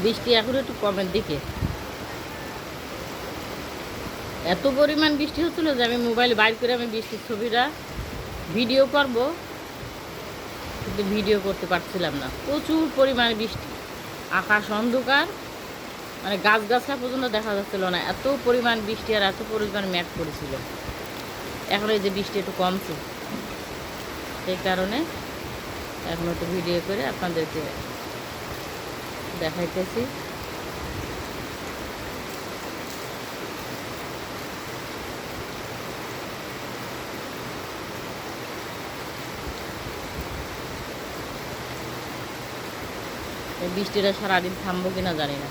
বৃষ্টি এখন একটু কমের দিকে। এত পরিমাণ বৃষ্টি হচ্ছিল যে আমি মোবাইল বাইর করে আমি বৃষ্টির ছবিটা ভিডিও করব, কিন্তু ভিডিও করতে পারছিলাম না। প্রচুর পরিমাণে বৃষ্টি, আকাশ অন্ধকার, মানে গাছগাছরা পর্যন্ত দেখা যাচ্ছিল না, এত পরিমাণ বৃষ্টি আর এত পরিমাণ মেঘ পড়েছিল। এখন এই যে বৃষ্টি একটু কমছে, সেই কারণে এখন একটু ভিডিও করে আপনাদেরকে দেখাইতেছি। এই বৃষ্টিটা সারাদিন থামবো কিনা জানি না।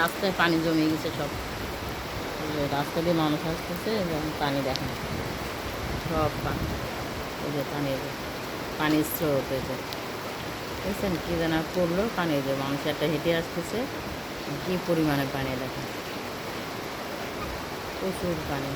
রাস্তায় পানি জমে গেছে সব, রাস্তা দিয়ে মানুষ আসতেছে এবং পানি দেখেন সব পানি, এই যে পানি, পানির স্রোত হয়েছে, বুঝছেন কী যেন করলো পানি, যে মানুষ একটা হেঁটে আসতেছে, কী পরিমাণে পানি দেখেন, প্রচুর পানি।